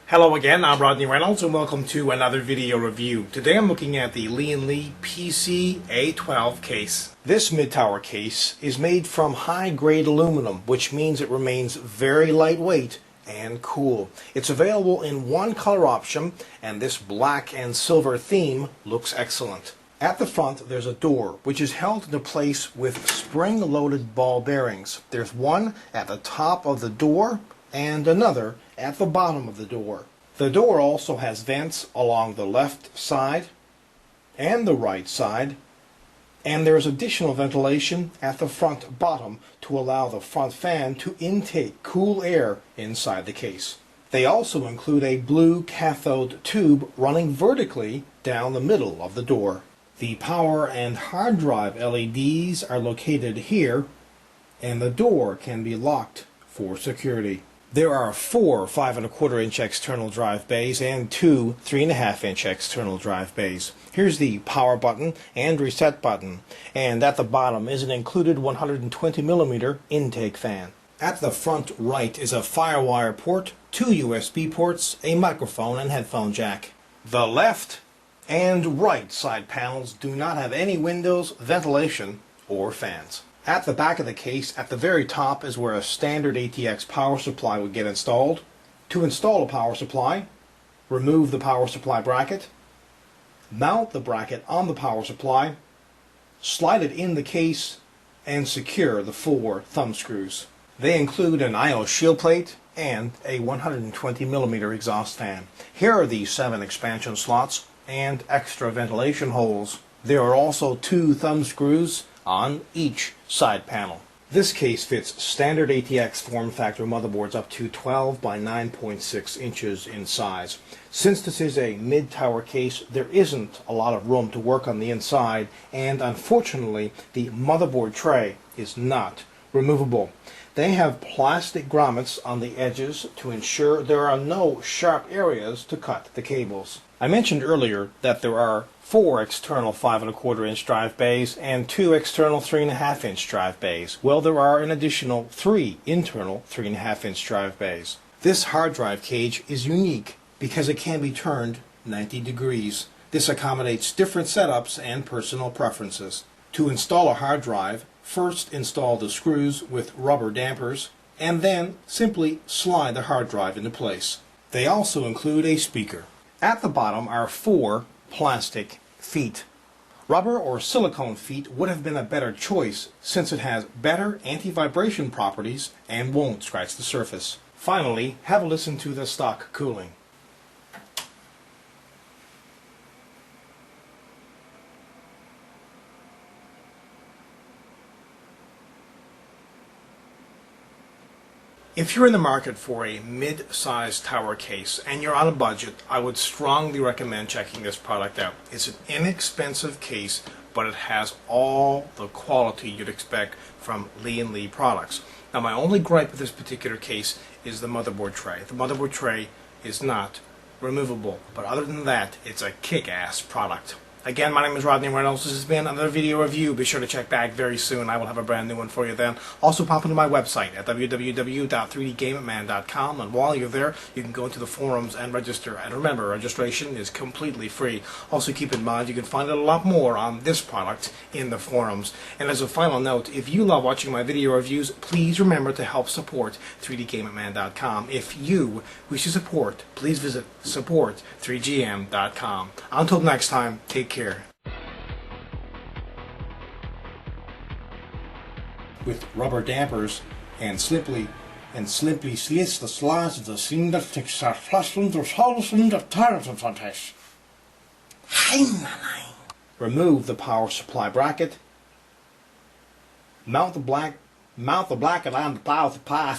Hello again, I'm Rodney Reynolds and welcome to another video review. Today I'm looking at the Lian Li PC-A12 case. This mid-tower case is made from high-grade aluminum, which means it remains very lightweight and cool. It's available in one color option, and this black and silver theme looks excellent. At the front there's a door which is held into place with spring-loaded ball bearings. There's one at the top of the door and another at the bottom of the door. The door also has vents along the left side and the right side, and there is additional ventilation at the front bottom to allow the front fan to intake cool air inside the case. They also include a blue cathode tube running vertically down the middle of the door. The power and hard drive LEDs are located here, and the door can be locked for security. There are 4 5¼ external drive bays and 2 3½ external drive bays. Here's the power button and reset button, and at the bottom is an included 120mm intake fan. At the front right is a FireWire port, 2 USB ports, a microphone and headphone jack. The left and right side panels do not have any windows, ventilation, or fans. At the back of the case, at the very top, is where a standard ATX power supply would get installed. To install a power supply, remove the power supply bracket, mount the bracket on the power supply, slide it in the case, and secure the 4 thumb screws. They include an I/O shield plate and a 120mm exhaust fan. Here are the 7 expansion slots and extra ventilation holes. There are also 2 thumb screws on each side panel. This case fits standard ATX form factor motherboards up to 12 by 9.6 inches in size. Since this is a mid-tower case, there isn't a lot of room to work on the inside, and unfortunately the motherboard tray is not removable. They have plastic grommets on the edges to ensure there are no sharp areas to cut the cables. I mentioned earlier that there are 4 external 5¼ drive bays and 2 external 3½ drive bays. Well, there are an additional 3 internal 3½ drive bays. This hard drive cage is unique because it can be turned 90 degrees. This accommodates different setups and personal preferences. To install a hard drive, first install the screws with rubber dampers, and then simply slide the hard drive into place. They also include a speaker. At the bottom are 4 plastic feet. Rubber or silicone feet would have been a better choice since it has better anti-vibration properties and won't scratch the surface. Finally, have a listen to the stock cooling. If you're in the market for a mid-sized tower case and you're on a budget, I would strongly recommend checking this product out. It's an inexpensive case, but it has all the quality you'd expect from Lian Li products. Now, my only gripe with this particular case is the motherboard tray. The motherboard tray is not removable, but other than that, it's a kick-ass product. Again, my name is Rodney Reynolds. This has been another video review. Be sure to check back very soon. I will have a brand new one for you then. Also, pop into my website at www.3dgameman.com, and while you're there, you can go into the forums and register. And remember, registration is completely free. Also, keep in mind, you can find a lot more on this product in the forums. And as a final note, if you love watching my video reviews, please remember to help support 3dgameman.com. If you wish to support, please visit support3gm.com. Until next time, take care. With rubber dampers and simply slits the slides of the synthetic remove the power supply bracket, mount the bracket on the power supply.